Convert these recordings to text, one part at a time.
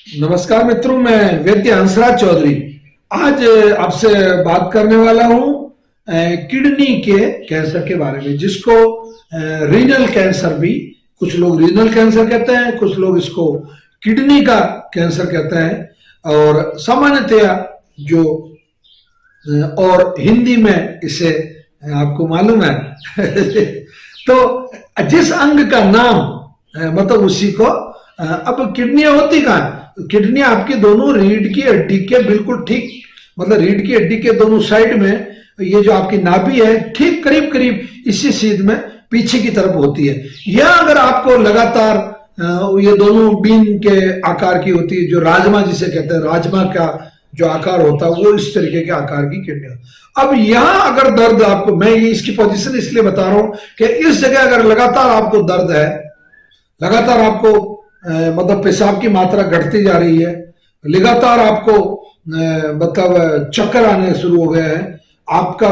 नमस्कार मित्रों, मैं वैद्य हंसराज चौधरी आज आपसे बात करने वाला हूं किडनी के कैंसर के बारे में, जिसको रीनल कैंसर भी, कुछ लोग रीनल कैंसर कहते हैं, कुछ लोग इसको किडनी का कैंसर कहते हैं और सामान्यतया जो और हिंदी में इसे आपको मालूम है तो जिस अंग का नाम मतलब उसी को अब किडनियां होती कहाँ? किडनी आपकी दोनों रीढ़ की हड्डी के बिल्कुल ठीक, मतलब रीढ़ की हड्डी के दोनों साइड में ये जो आपकी नाभि है ठीक करीब करीब इसी सीध में पीछे की तरफ होती है। यह अगर आपको लगातार ये दोनों बीन के आकार की होती है, जो राजमा जिसे कहते हैं, राजमा का जो आकार होता है वो इस तरीके के आकार की किडनी। अब यहां अगर दर्द आपको, मैं ये इसकी पोजीशन इसलिए बता रहा हूं कि इस जगह अगर लगातार आपको दर्द है, लगातार आपको मतलब पेशाब की मात्रा घटती जा रही है, लगातार आपको मतलब चक्कर आने शुरू हो गया है, आपका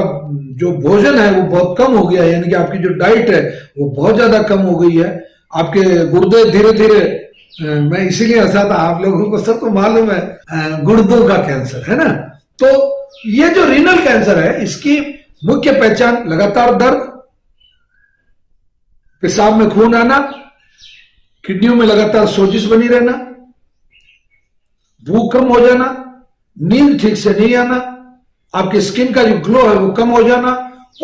जो भोजन है वो बहुत कम हो गया है, यानी कि आपकी जो डाइट है वो बहुत ज्यादा कम हो गई है, आपके गुर्दे धीरे धीरे मैं इसीलिए हंसा था, आप लोगों को सबको मालूम है गुर्दों का कैंसर है ना। तो ये जो रीनल कैंसर है इसकी मुख्य पहचान लगातार दर्द, पेशाब में खून आना, किडनियों में लगातार सोजिश बनी रहना, भूख कम हो जाना, नींद ठीक से नहीं आना, आपकी स्किन का जो ग्लो है वो कम हो जाना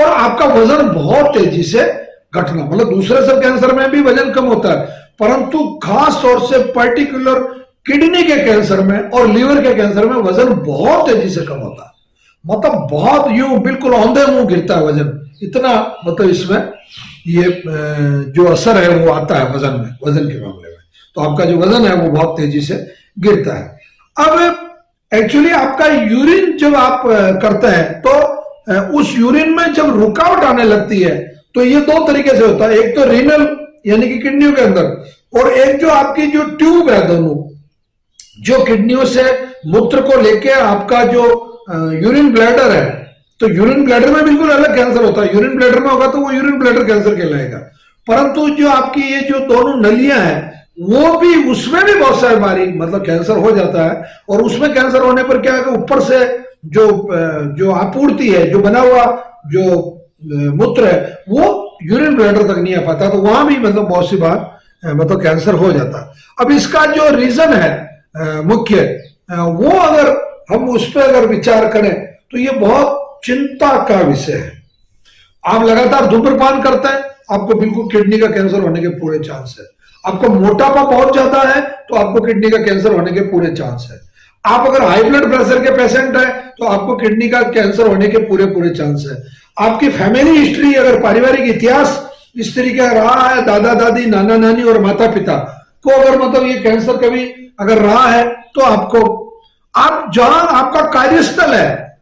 और आपका वजन बहुत तेजी से घटना। मतलब दूसरे सब कैंसर में भी वजन कम होता है, परंतु खास तौर से पर्टिकुलर किडनी के कैंसर में और लीवर के कैंसर में वजन बहुत तेजी से कम होता है। मतलब बहुत यूं बिल्कुल औंधे मुंह गिरता है वजन, इतना मतलब इसमें ये जो असर है वो आता है वजन में, वजन के मामले में। तो आपका जो वजन है वो बहुत तेजी से गिरता है। अब एक्चुअली आपका यूरिन जब आप करते हैं तो उस यूरिन में जब रुकावट आने लगती है तो ये दो तरीके से होता है, एक तो रीनल यानी कि किडनियों के अंदर, और एक जो आपकी जो ट्यूब है, दोनों जो किडनियों से मूत्र को लेके आपका जो यूरिन ब्लैडर है, तो यूरिन ब्लैडर में बिल्कुल अलग कैंसर होता है। यूरिन ब्लैडर में होगा तो वो यूरिन ब्लैडर कैंसर कहलाएगा, परंतु जो आपकी ये जो दोनों नलियां हैं वो भी, उसमें भी बहुत सारी बारी मतलब कैंसर हो जाता है। और उसमें कैंसर होने पर क्या है कि ऊपर से जो आपूर्ति है, जो बना हुआ जो मूत्र है वो यूरिन ब्लैडर तक नहीं आ पाता, तो वहां भी मतलब बहुत सी बार मतलब कैंसर हो जाता। अब इसका जो रीजन है मुख्य, वो अगर हम उस पर अगर विचार करें तो ये बहुत चिंता का विषय है। आप लगातार धूम्रपान करते हैं, आपको बिल्कुल किडनी का कैंसर होने के पूरे चांस है। आपको मोटापा बहुत ज्यादा है तो आपको किडनी का कैंसर होने के पूरे चांस है। आप अगर हाई ब्लड प्रेशर के पेशेंट है तो आपको किडनी का कैंसर होने के पूरे चांस है। आपकी फैमिली हिस्ट्री, अगर पारिवारिक इतिहास इस तरीके का रहा है, दादा दादी, नाना नानी और माता पिता को अगर मतलब ये कैंसर कभी अगर रहा है, तो आपको, आप जहां आपका कार्यस्थल है,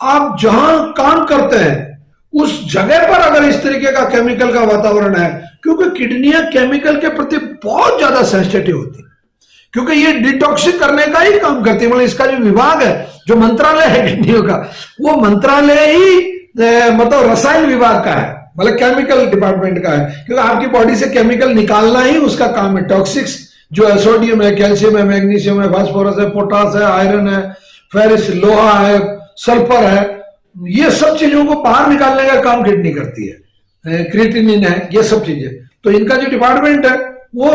आप जहां काम करते हैं उस जगह पर अगर इस तरीके का केमिकल का वातावरण है, क्योंकि किडनियां केमिकल के प्रति बहुत ज्यादा सेंसिटिव होती है, क्योंकि ये डिटॉक्सिक करने का ही काम करती है। मतलब इसका जो विभाग है, जो मंत्रालय है किडनियों का, वो मंत्रालय ही मतलब रसायन विभाग का है, मतलब केमिकल डिपार्टमेंट का है, क्योंकि आपकी बॉडी से केमिकल निकालना ही उसका काम है। टॉक्सिक्स जो सोडियम है, कैल्शियम है, मैग्नीशियम है, फास्फोरस है, पोटास है, आयरन है, फेरिस, लोहा है, सल्फर है, ये सब चीजों को बाहर निकालने का काम किडनी करती है। क्रिएटिनिन है, ये सब चीजें, तो इनका जो डिपार्टमेंट है वो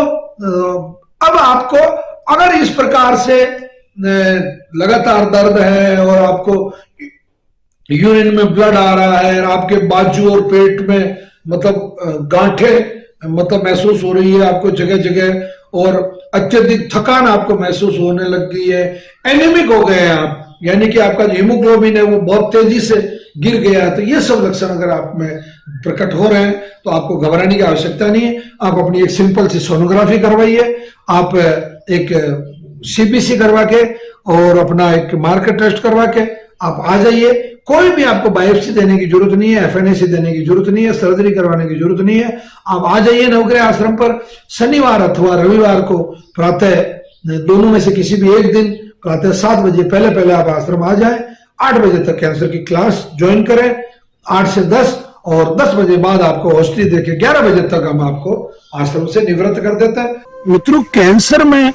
अब आपको अगर इस प्रकार से लगातार दर्द है और आपको यूरिन में ब्लड आ रहा है और आपके बाजू और पेट में मतलब गांठें मतलब महसूस हो रही है आपको जगह जगह, और अत्यधिक थकान आपको महसूस होने लग गई है, एनीमिक हो गए हैं आप, यानी कि आपका जो हीमोग्लोबिन है वो बहुत तेजी से गिर गया है, तो ये सब लक्षण अगर आप में प्रकट हो रहे हैं तो आपको घबराने की आवश्यकता नहीं है। आप अपनी एक सिंपल सी सोनोग्राफी करवाइए, आप एक सीबीसी करवा के और अपना एक मार्कर टेस्ट करवा के आप आ जाइए। कोई भी आपको बायोप्सी देने की जरूरत नहीं है, एफएनएसी देने की जरूरत नहीं है, सर्जरी करवाने की जरूरत नहीं है। आप आ जाइए नवग्रह आश्रम पर शनिवार अथवा रविवार को प्रातः, दोनों में से किसी भी एक दिन प्रातः 7 बजे पहले आप आश्रम आ जाए। 8 बजे तक कैंसर की क्लास ज्वाइन करें, 8 से 10, और 10 बजे बाद आपको औषधि देके 11 बजे तक हम आपको आश्रम से निवृत्त कर देते हैं। मित्रों, कैंसर में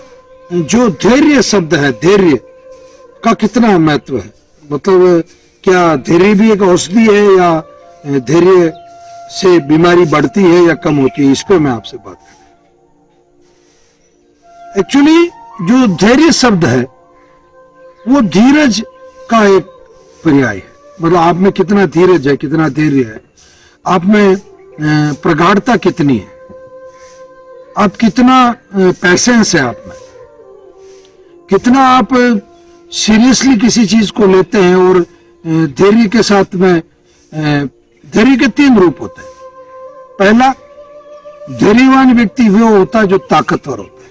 जो धैर्य शब्द है, धैर्य का कितना महत्व है? मतलब क्या धैर्य भी एक औषधि है, या धैर्य से बीमारी बढ़ती है या कम होती है? इस पे मैं आपसे बात कर रहा हूं। एक्चुअली जो धैर्य शब्द है वो धीरज का एक पर्याय है। मतलब आप में कितना धीरज है, कितना धैर्य है, आप में प्रगाढ़ता कितनी है, आप कितना पैसेंस है, आप में कितना आप सीरियसली किसी चीज को लेते हैं। और धैर्य के साथ में धैर्य के 3 रूप होते हैं। पहला, धैर्यवान व्यक्ति वो होता है जो ताकतवर होता है।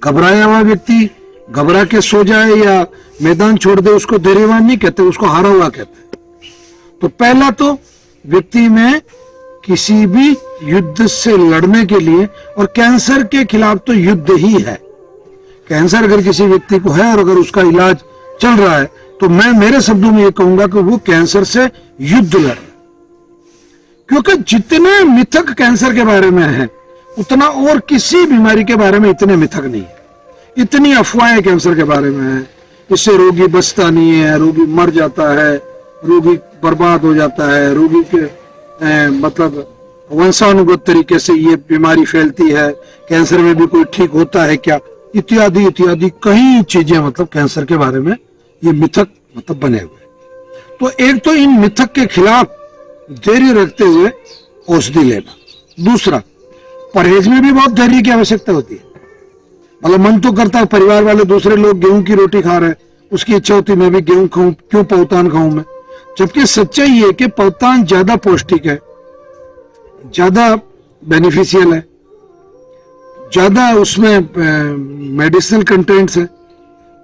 घबराया हुआ व्यक्ति घबरा के सो जाए या मैदान छोड़ दे, उसको धैर्यवान नहीं कहते, उसको हारा हुआ कहते हैं। तो पहला तो व्यक्ति में किसी भी युद्ध से लड़ने के लिए, और कैंसर के खिलाफ तो युद्ध ही है। कैंसर अगर किसी व्यक्ति को है और अगर उसका इलाज चल रहा है, तो मैं मेरे शब्दों में ये कहूंगा कि वो कैंसर से युद्ध लड़ रहा है। क्योंकि जितने मिथक कैंसर के बारे में है, उतना और किसी बीमारी के बारे में इतने मिथक नहीं है। इतनी अफवाहें कैंसर के बारे में है, इससे रोगी बचता नहीं है, रोगी मर जाता है, रोगी बर्बाद हो जाता है, रोगी के मतलब वंशानुगत तरीके से ये बीमारी फैलती है, कैंसर में भी कोई ठीक होता है क्या, इत्यादि इत्यादि कई चीजें मतलब कैंसर के बारे में ये मिथक मतलब बने हुए। तो एक तो इन मिथक के खिलाफ धैर्य रखते हुए औषधि लेना। दूसरा, परहेज में भी बहुत धैर्य की आवश्यकता होती है। मतलब मन तो करता है, परिवार वाले दूसरे लोग गेहूं की रोटी खा रहे हैं, उसकी इच्छा होती है मैं भी गेहूं खाऊं, क्यों पौतान खाऊं मैं। जबकि सच्चाई है कि पौतान ज्यादा पौष्टिक है, ज्यादा बेनिफिशियल है, ज्यादा उसमें मेडिसिनल कंटेंट्स है,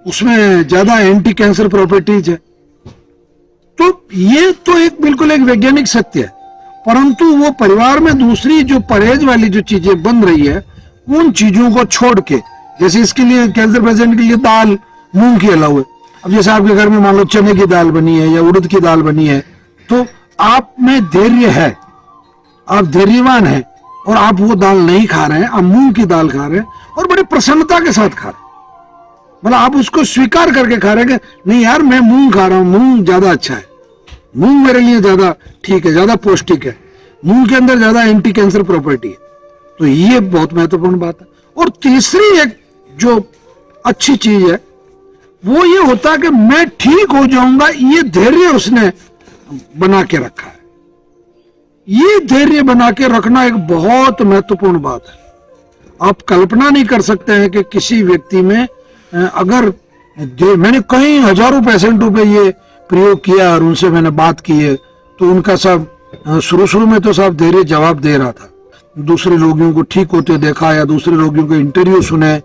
उसमें ज्यादा एंटी कैंसर प्रॉपर्टीज है। तो ये तो एक बिल्कुल एक वैज्ञानिक सत्य है। परंतु वो परिवार में दूसरी जो परहेज वाली जो चीजें बन रही है, उन चीजों को छोड़ के, जैसे इसके लिए कैंसर पेशेंट के लिए दाल मूंग की अलावा, अब जैसे आपके घर में मान लो चने की दाल बनी है या उड़द की दाल बनी है, तो आप में धैर्य है, आप धैर्यवान हैं और आप वो दाल नहीं खा रहे हैं, आप मूंग की दाल खा रहे हैं और बड़ी प्रसन्नता के साथ खा रहे हैं। मतलब आप उसको स्वीकार करके खा रहे हैं कि नहीं यार मैं मूंग खा रहा हूं, मूंग ज्यादा अच्छा है, मूंग मेरे लिए ज्यादा ठीक है, ज्यादा पौष्टिक है, मूंग के अंदर ज्यादा एंटी कैंसर प्रॉपर्टी है। तो ये बहुत महत्वपूर्ण बात है। और तीसरी एक जो अच्छी चीज है वो ये होता है कि मैं ठीक हो जाऊंगा, ये धैर्य उसने बना के रखा है। ये धैर्य बना के रखना एक बहुत महत्वपूर्ण बात है। आप कल्पना नहीं कर सकते हैं कि किसी व्यक्ति में अगर मैंने कई हजारों पेशेंटों पे ये प्रयोग किया और उनसे मैंने बात की है, तो उनका सब शुरू में तो सब धैर्य जवाब दे रहा था। दूसरे रोगियों को ठीक होते देखा या दूसरे रोगियों के इंटरव्यू सुने,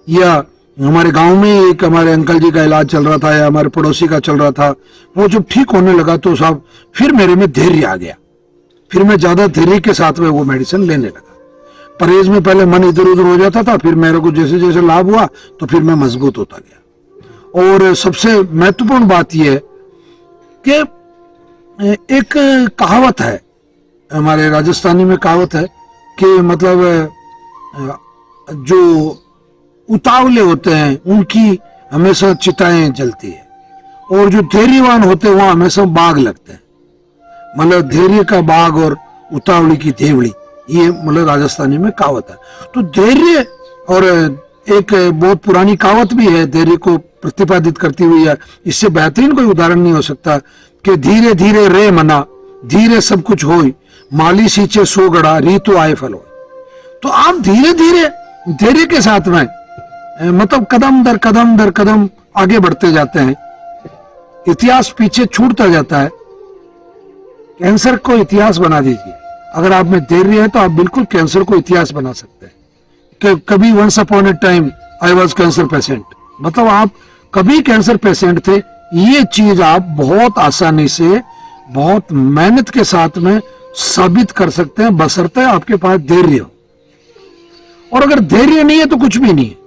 या हमारे गांव में एक हमारे अंकल जी का इलाज चल रहा था या हमारे पड़ोसी का चल रहा था, वो जब ठीक होने लगा तो साहब फिर मेरे में धैर्य आ गया, फिर मैं ज्यादा धैर्य के साथ में वो मेडिसिन लेने लगा। परहेज में पहले मन इधर उधर हो जाता था, फिर मेरे को जैसे जैसे लाभ हुआ तो फिर मैं मजबूत होता गया। और सबसे महत्वपूर्ण बात यह है कि एक कहावत है, हमारे राजस्थानी में कहावत है कि मतलब जो उतावले होते हैं उनकी हमेशा चिताएं जलती है, और जो धैर्यवान होते हैं वहां हमेशा बाग लगते हैं। मतलब धैर्य का बाग और उतावली की देवड़ी, ये मतलब राजस्थानी में कहावत है। तो धैर्य, और एक बहुत पुरानी कहावत भी है धैर्य को प्रतिपादित करती हुई है, इससे बेहतरीन कोई उदाहरण नहीं हो सकता कि धीरे धीरे रे मना, धीरे सब कुछ होई, माली सींचे सो गड़ा, रीतु आए फल हो। तो आप धीरे धीरे धैर्य के साथ में मतलब कदम दर कदम आगे बढ़ते जाते हैं, इतिहास पीछे छूटता जाता है। कैंसर को इतिहास बना दीजिए, अगर आप में धैर्य है तो आप बिल्कुल कैंसर को इतिहास बना सकते हैं कि कभी once upon a time I was cancer patient, मतलब आप कभी कैंसर पेशेंट थे। ये चीज आप बहुत आसानी से, बहुत मेहनत के साथ में साबित कर सकते हैं, बशर्ते आपके पास धैर्य हो। और अगर धैर्य नहीं है तो कुछ भी नहीं है।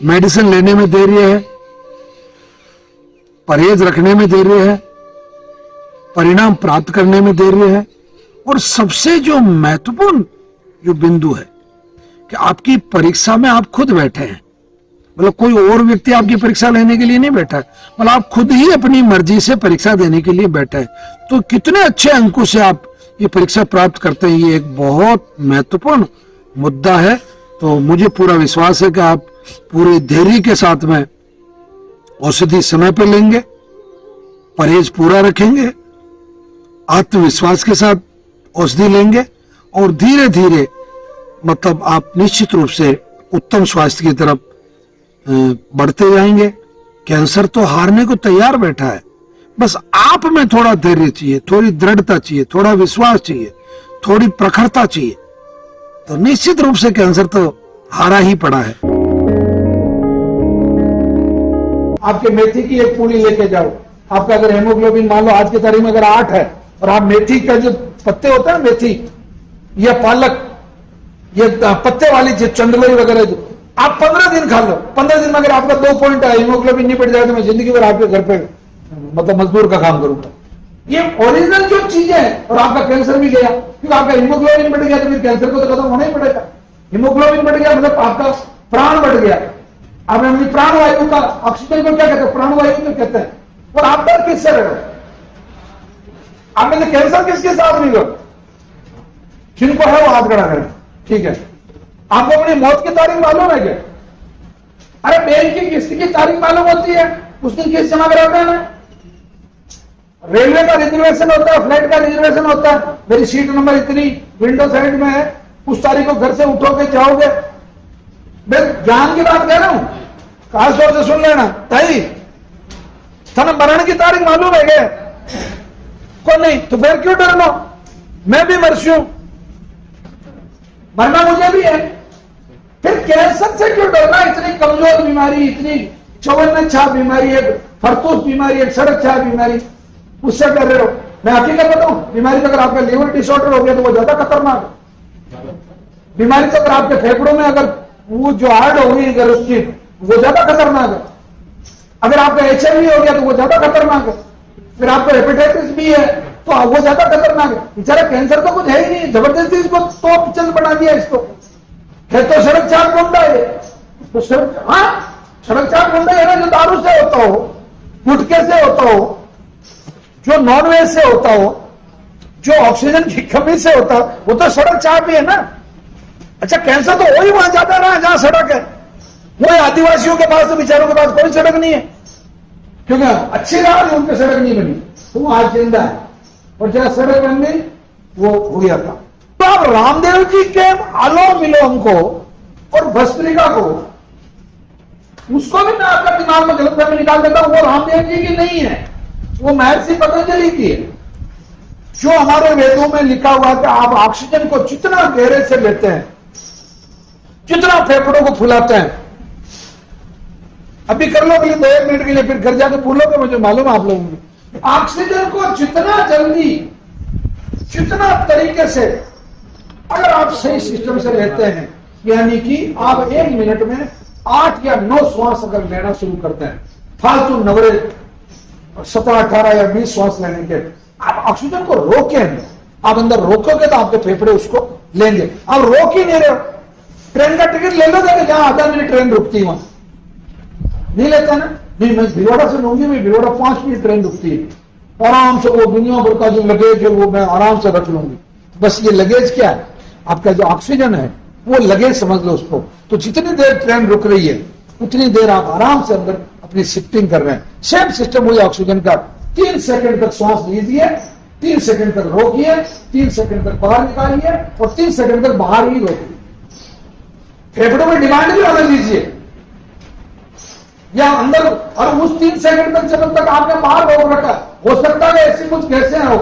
मेडिसिन लेने में धैर्य है, परहेज रखने में धैर्य है, परिणाम प्राप्त करने में धैर्य है, और सबसे जो महत्वपूर्ण जो बिंदु है कि आपकी परीक्षा में आप खुद बैठे हैं, मतलब कोई और व्यक्ति आपकी परीक्षा लेने के लिए नहीं बैठा है, मतलब आप खुद ही अपनी मर्जी से परीक्षा देने के लिए बैठे हैं। तो कितने अच्छे अंकों से आप ये परीक्षा प्राप्त करते हैं, ये एक बहुत महत्वपूर्ण मुद्दा है। तो मुझे पूरा विश्वास है कि आप पूरे धैर्य के साथ में औषधि समय पर लेंगे, परहेज पूरा रखेंगे, आत्मविश्वास के साथ औषधि लेंगे और धीरे धीरे मतलब आप निश्चित रूप से उत्तम स्वास्थ्य की तरफ बढ़ते जाएंगे। कैंसर तो हारने को तैयार बैठा है, बस आप में थोड़ा धैर्य चाहिए, थोड़ी दृढ़ता चाहिए, थोड़ा विश्वास चाहिए, थोड़ी प्रखरता चाहिए, तो निश्चित रूप से कैंसर तो हारा ही पड़ा है। आपके मेथी की एक पूरी लेके जाओ, आपका अगर हेमोग्लोबिन मान लो आज की तारीख में अगर 8 है और आप मेथी का जो पत्ते होते हैं मेथी या पालक, ये पत्ते वाली जो चंदलोई वगैरह जो आप 15 दिन खा लो, 15 दिन में अगर आपका 2 पॉइंट है, हीमोग्लोबिन नहीं बढ़ जाए तो मैं जिंदगी भर आपके घर पे मतलब मजदूर का काम करूंगा। ये ओरिजिनल जो चीज है, और आपका कैंसर भी गया क्योंकि आपका हीमोग्लोबिन बढ़ गया तो फिर कैंसर को तो खत्म होना ही पड़ेगा। हीमोग्लोबिन बढ़ गया मतलब आपका प्राण बढ़ गया। आपने अपनी प्राणवायु का, ऑक्सीजन को क्या कहते हैं, प्राणवायु तो कहते हैं। और आप डर किससे रहे? आपने कैंसर किसके साथ नहीं हो? जिनको है वो हाथ खड़ा करें, ठीक है। आपको अपनी मौत की तारीख मालूम है क्या? अरे बैंक की किस्त की तारीख मालूम होती है, उस दिन किस्त जमा कराते हैं ना। रेलवे का रिजर्वेशन होता है, फ्लाइट का रिजर्वेशन होता है, मेरी सीट नंबर इतनी विंडो साइड में है, उस तारीख को घर से उठोगे जाओगे। मैं ज्ञान की बात कह रहा हूं, खास तौर से सुन लेना। ताई थाना मरण की तारीख मालूम है क्या? को नहीं, तो फिर क्यों डरना? मैं भी मरसी हूं, मरना मुझे भी है, फिर कैंसर से क्यों डरना? इतनी कमजोर बीमारी, इतनी चौवन छाप बीमारी है, फरतूस बीमारी है, सड़क छाप बीमारी, उससे डर रहे हो? मैं हकीकत बताऊं, बीमारी तो अगर आपका लीवर डिसऑर्डर हो गया तो वो ज्यादा खतरनाक है। बीमारी तो अगर आपके फेफड़ों में अगर वो जो हार्ट होगी अगर उसकी, वो ज्यादा खतरनाक है। अगर आपका HIV हो गया तो वो ज्यादा खतरनाक है। फिर आपको हेपेटाइटिस बी है तो वो ज्यादा खतरनाक है। बेचारा कैंसर तो कुछ है ही नहीं, जबरदस्ती इसको तो चंद बना दिया इसको। है तो सड़क चाक गुंडा है, तो सड़क, हाँ सड़क चाक गुंडा है ना, जो दारू से होता हो, गुटखे से होता हो, जो नॉनवेज से होता हो, जो ऑक्सीजन की कमी से होता हो, वो तो सड़क चाक भी है ना। अच्छा कैंसर तो वही वहां जाता रहा जहां सड़क है। वही आदिवासियों के पास तो बेचारों के पास कोई सड़क नहीं है, क्योंकि अच्छी रहा जो उनकी सड़क नहीं बनी, तो वो आज जिंदा है। और जहां सड़क बन गई वो हो गया था। तो आप रामदेव जी के आलोम विलोम को और भस्त्रिका को, उसको भी मैं आपका दिमाग में गलत में निकाल देता हूं। वो रामदेव जी की नहीं है, वो महर्षि पतंजलि की है। जो हमारे वेदों में लिखा हुआ कि आप ऑक्सीजन को जितना गहरे से लेते हैं, जितना फेफड़ों को फुलाते हैं, अभी कर लो के लिए 2 मिनट के लिए, फिर घर जाकर भूलोगे, मुझे मालूम है आप लोगों को। ऑक्सीजन को जितना जल्दी, जितना तरीके से अगर आप सही सिस्टम से लेते हैं, यानी कि आप 1 मिनट में 8 या 9 श्वास अगर लेना शुरू करते हैं, फालतू नवरे 17, 18 या 20 श्वास लेने के, आप ऑक्सीजन को रोके अंदर, आप अंदर रोकोगे तो आपके फेफड़े उसको लेंगे। आप रोक ही नहीं रहे। ट्रेन का टिकट ले लो, जहां आधा मिनट ट्रेन रुकती है वहां नहीं लेता ना। नहीं, मैं भिलवाड़ा से लूंगी, मैं भिलवाड़ा 5 मिनट ट्रेन रुकती है, आराम से वो दुनिया भर का जो लगेज है वो मैं आराम से रख लूंगी। बस ये लगेज क्या है, आपका जो ऑक्सीजन है वो लगेज समझ लो उसको। तो जितनी देर ट्रेन रुक रही है उतनी देर आप आराम से अंदर अपनी शिफ्टिंग कर रहे हैं। सेम सिस्टम हुई ऑक्सीजन का। 3 सेकंड तक श्वास लीजिए, 3 सेकंड तक रोकिए, 3 सेकंड तक बाहर निकालिए और 3 सेकंड तक बाहर ही रोकिए। फेफड़ों में डिमांड भी होने दीजिए या अंदर, और उस 3 सेकंड तक जब तक आपने बाहर रोक रखा, हो सकता है ऐसी कुछ गैसें हो,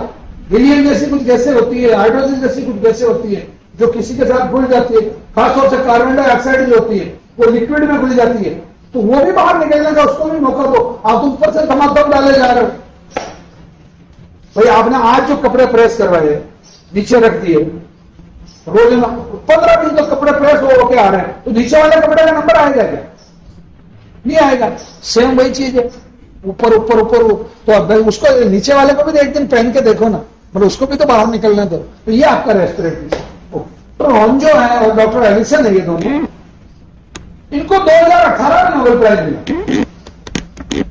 हीलियम जैसी कुछ गैसें होती है, हाइड्रोजन जैसी कुछ गैसें होती है जो किसी के साथ घुल जाती है। खासतौर से कार्बन डाइऑक्साइड जो होती है वो लिक्विड में घुल जाती है, तो वो भी बाहर निकलने का उसको भी मौका दो। आप तो ऊपर से धमाधम डाले जा रहे हो। भाई आपने आज जो कपड़े प्रेस करवाए नीचे रख दिए, रोज 15 दिन तो कपड़े प्रेस होके आ रहे हैं, तो नीचे वाले कपड़े का नंबर आएगा क्या? नहीं आएगा। सेम वही चीज है, ऊपर ऊपर ऊपर, तो अब उसको नीचे वाले को भी एक दिन पहन के देखो ना, मतलब उसको भी तो बाहर निकलने दो। तो ये आपका रेस्पिरेटरी। तो रॉन्जो है और डॉक्टर एलिसन है, ये दोनों, इनको 2018 में नोबेल प्राइज मिला।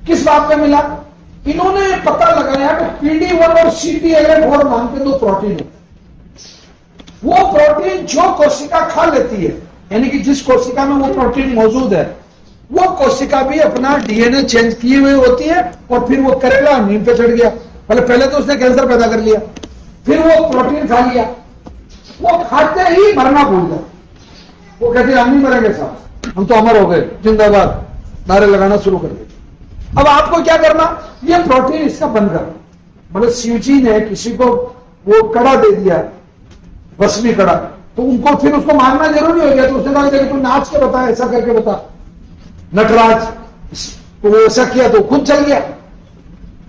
किस बात पे मिला? इन्होंने पता लगाया कि PD1 और CTLA4 नाम के दो प्रोटीन होते हैं। वो प्रोटीन जो कोशिका खा लेती है, यानी कि जिस कोशिका में वो प्रोटीन मौजूद है, वो कोशिका भी अपना DNA चेंज किए हुए होती है और फिर वो करेगा, नींद पे चढ़ गया। पहले तो उसने कैंसर पैदा कर लिया, फिर वो प्रोटीन खा लिया, वो खाते ही मरना भूल गया। वो कहते हम नहीं मरेंगे साहब, हम तो अमर हो गए, जिंदाबाद, नारे लगाना शुरू कर दिए। अब आपको क्या करना, ये प्रोटीन इसका बंद करना। मतलब शिवजी ने किसी को वो कड़ा दे दिया, भस्मी कड़ा, तो उनको फिर उसको मारना जरूरी हो गया। तो उसने कहा तू नाच के बता, ऐसा करके बता, नटराज। तो वो ऐसा किया तो खुद चल गया।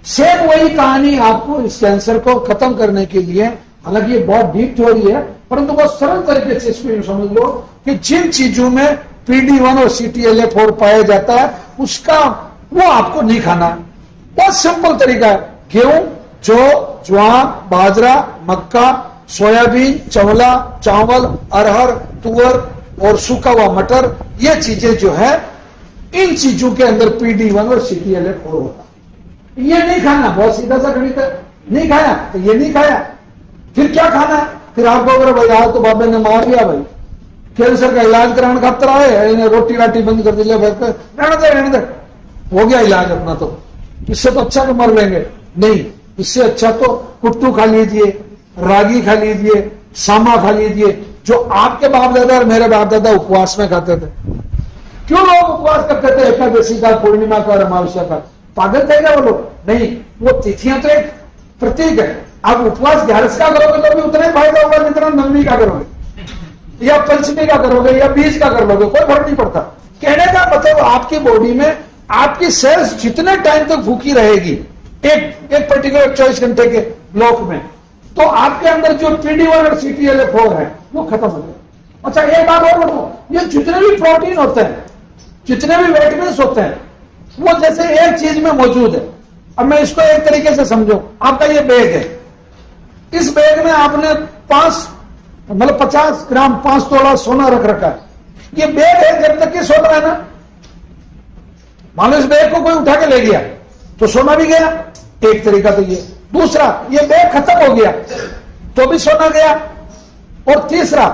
सेम वही कहानी आपको इस कैंसर को खत्म करने के लिए, हालांकि ये बहुत डीप थ्योरी है, परंतु बहुत सरल तरीके से इसको समझ लो कि जिन चीजों में PD1 और CTLA4 पाया जाता है, उसका वो आपको नहीं खाना। बहुत सिंपल तरीका है। गेहूं, जौ, ज्वार, बाजरा, मक्का, सोयाबीन, चवला, चावल, अरहर, तुअर और सूखा हुआ मटर, ये चीजें जो है, इन चीजों के अंदर PD1 और CTLA4 होता है। ये नहीं खाना, बहुत सीधा सा गणित है। नहीं खाया तो ये नहीं खाया, फिर क्या खाना है? फिर आपको अगर भाई आज तो बाबे ने मार दिया, भाई कैंसर का इलाज कराने खातर आए, इन्हें रोटी राटी बंद कर दिया, रहने दे, हो गया इलाज अपना, तो इससे तो अच्छा तो मर लेंगे। नहीं, इससे अच्छा तो कुट्टू खा लीजिए, रागी खा लीजिए, सामा खा लीजिए, जो आपके बाप दादा और मेरे बाप दादा उपवास में खाते थे। क्यों लोग उपवास करते थे? एकादशी का, पूर्णिमा का और अमावस्या का। पागल थे क्या वो लोग? नहीं, वो तिथियां तो एक प्रतीक है। आप उपवास 11 का करोगे तो भी उतना ही फायदा होगा जितना नवमी का करोगे, या पंचमी का करोगे, या 20 का कर लोगे, कोई फर्क नहीं पड़ता। कहने का मतलब आपकी बॉडी में आपकी सेल्स जितने टाइम तक भूखी रहेगी, एक पर्टिकुलर 24 घंटे के ब्लॉक में, तो आपके अंदर जो PD1 और CTLA4 है वो खत्म हो जाए। अच्छा, एक बात और बताओ, ये जितने भी प्रोटीन होते हैं, जितने भी विटामिन होते हैं, वो जैसे एक चीज में मौजूद है। अब मैं इसको एक तरीके से समझो, आपका ये बैग है, इस बैग में आपने 50 ग्राम 5 तोला सोना रख रखा है। ये बैग है जब तक ये सोना है ना, मान लो इस बैग को कोई उठा के ले गया तो सोना भी गया, एक तरीका तो ये। दूसरा, ये बैग खत्म हो गया तो भी सोना गया। और तीसरा,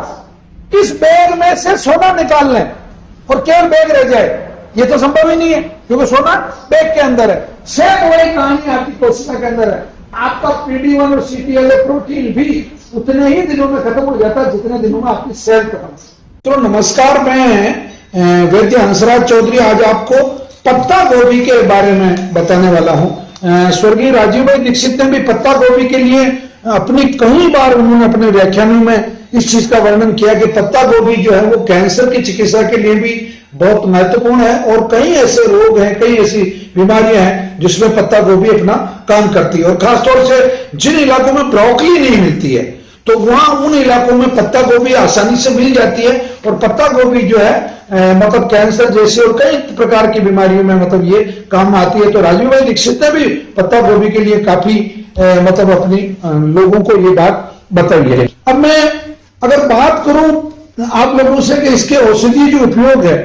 इस बैग में से सोना निकाल लें और केवल बैग रह जाए, ये तो संभव ही नहीं है, क्योंकि सोना बैग के अंदर है। सेम वही कहानी आपकी कोशिका के अंदर है। आपका PD1 और CTLA प्रोटीन भी उतने ही दिनों में खत्म हो जाता है जितने दिनों में आपकी सेल खत्म। तो नमस्कार, मैं वैद्य हंसराज चौधरी आज आपको पत्ता गोभी के बारे में बताने वाला हूं। स्वर्गीय राजीव भाई दीक्षित ने भी पत्ता गोभी के लिए अपनी कई बार उन्होंने अपने व्याख्यानों में इस चीज का वर्णन किया कि पत्ता गोभी जो है वो कैंसर की चिकित्सा के लिए भी बहुत महत्वपूर्ण है, और कई ऐसे रोग हैं, कई ऐसी बीमारियां हैं जिसमें पत्ता गोभी अपना काम करती है। और खासतौर से जिन इलाकों में ब्रोकली नहीं मिलती है, तो वहां उन इलाकों में पत्ता गोभी आसानी से मिल जाती है। और पत्ता गोभी जो है मतलब कैंसर जैसे और कई प्रकार की बीमारियों में मतलब ये काम आती है। तो राजीव भाई दीक्षित ने भी पत्ता गोभी के लिए काफी मतलब अपनी लोगों को ये बात बताई है। अब मैं अगर बात करूं आप लोगों से कि इसके औषधीय जो उपयोग है,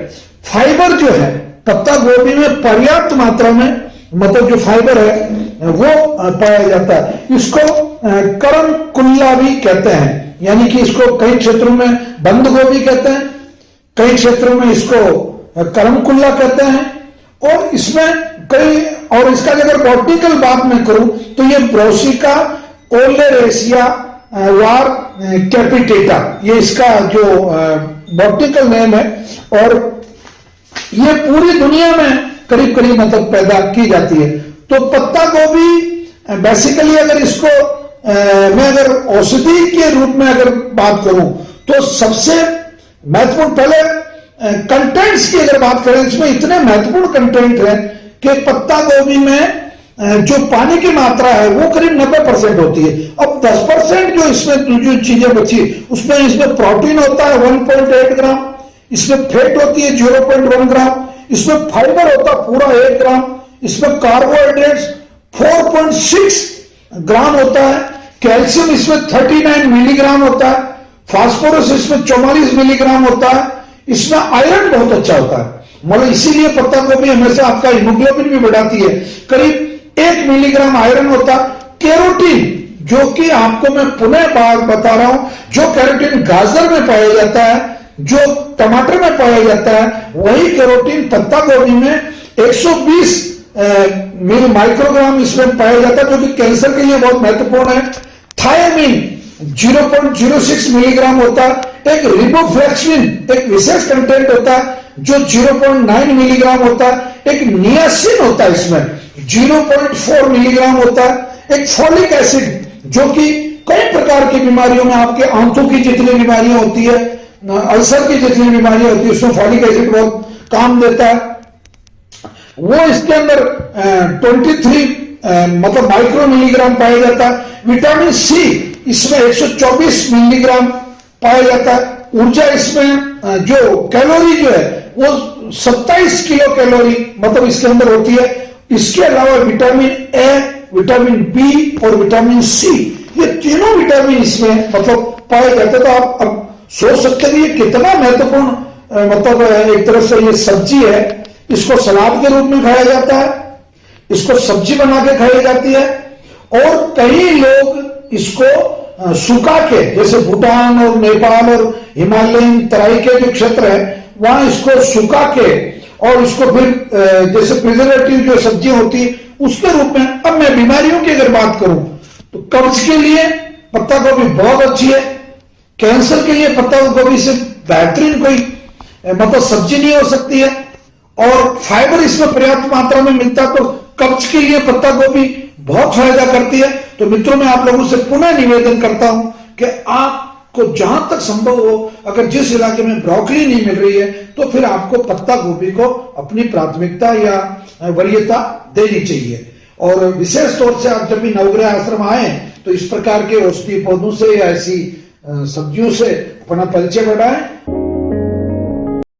फाइबर जो है पत्ता गोभी में पर्याप्त मात्रा में मतलब जो फाइबर है वो पाया जाता है। इसको करम कुल्ला भी कहते हैं, यानी कि इसको कई क्षेत्रों में बंद गोभी कहते हैं, कई क्षेत्रों में इसको करम कुल्ला कहते हैं। और इसमें कई, और इसका अगर बॉटनिकल बात मैं करूं तो ये ब्रोसिका ओलेरेसिया वार कैपिटेटा, ये इसका जो बॉटनिकल नेम है। और ये पूरी दुनिया में करीब करीब मतलब पैदा की जाती है। तो पत्ता गोभी बेसिकली अगर इसको मैं अगर औषधि के रूप में अगर बात करूं तो सबसे महत्वपूर्ण, पहले कंटेंट्स की अगर बात करें, इसमें इतने महत्वपूर्ण कंटेंट है कि पत्ता गोभी में जो पानी की मात्रा है वो करीब 90% होती है। अब 10% जो इसमें जो चीजें बची, उसमें इसमें प्रोटीन होता है 1.8 ग्राम, इसमें फैट होती है 0.1 ग्राम, इसमें फाइबर होता है पूरा 1 ग्राम, इसमें कार्बोहाइड्रेट्स 4.6 ग्राम होता है, कैल्शियम इसमें 39 मिलीग्राम होता है, फास्फोरस इसमें 44 मिलीग्राम होता है, इसमें आयरन बहुत अच्छा होता है। मतलब इसीलिए पत्ता गोभी हमेशा आपका हीमोग्लोबिन भी बढ़ाती है। करीब 1 मिलीग्राम आयरन होता। कैरोटीन, जो कि आपको मैं पुनः बार बता रहा हूं, जो कैरोटीन गाजर में पाया जाता है, जो टमाटर में पाया जाता है, वही कैरोटीन पत्ता गोभी में 120 मिली माइक्रोग्राम इसमें पाया जाता है, जो कि कैंसर के लिए बहुत महत्वपूर्ण है। थायमिन 0.06 मिलीग्राम होता है। एक रिबोफ्लेक्सिन एक विशेष कंटेंट होता है जो 0.9 मिलीग्राम होता है। एक नियासिन होता है, इसमें 0.4 मिलीग्राम होता है। एक फोलिक एसिड, जो कि कई प्रकार की बीमारियों में, आपके आंतों की जितनी बीमारियां होती है, अल्सर की जितनी बीमारियां होती है, उसमें फॉलिक एसिड बहुत काम देता है। वो इसके अंदर 23 मतलब माइक्रो मिलीग्राम पाया जाता है। विटामिन सी इसमें 124 मिलीग्राम पाया जाता है। ऊर्जा इसमें जो कैलोरी जो है वो 27 किलो कैलोरी मतलब इसके अंदर होती है। इसके अलावा विटामिन ए, विटामिन बी और विटामिन सी, ये तीनों विटामिन इसमें मतलब पाए जाते हैं। तो आप अब सोच सकते हैं ये कितना महत्वपूर्ण मतलब एक तरफ से ये सब्जी है। इसको सलाद के रूप में खाया जाता है, इसको सब्जी बना के खाई जाती है, और कई लोग इसको सुखा के, जैसे भूटान और नेपाल और हिमालयन तराई के जो क्षेत्र है वहां इसको सुखा के और इसको फिर जैसे प्रिजर्वेटिव जो सब्जी होती है उसके रूप में। अब मैं बीमारियों की अगर बात करूं तो कब्ज के लिए पत्ता गोभी बहुत अच्छी है। कैंसर के लिए पत्ता गोभी से बेहतरीन कोई मतलब सब्जी नहीं हो सकती है, और फाइबर इसमें पर्याप्त मात्रा में मिलता है, तो कब्ज के लिए पत्ता गोभी बहुत फायदा करती है। तो मित्रों, मैं आप लोगों से पुनः निवेदन करता हूं कि आपको जहां तक संभव हो, अगर जिस इलाके में ब्रोकली नहीं मिल रही है तो फिर आपको पत्ता गोभी को अपनी प्राथमिकता या वरीयता देनी चाहिए। और विशेष तौर से आप जब भी नवग्रह आश्रम आए तो इस प्रकार के औषधीय पौधों से या ऐसी सब्जियों से अपना परिचय बढ़ाएं।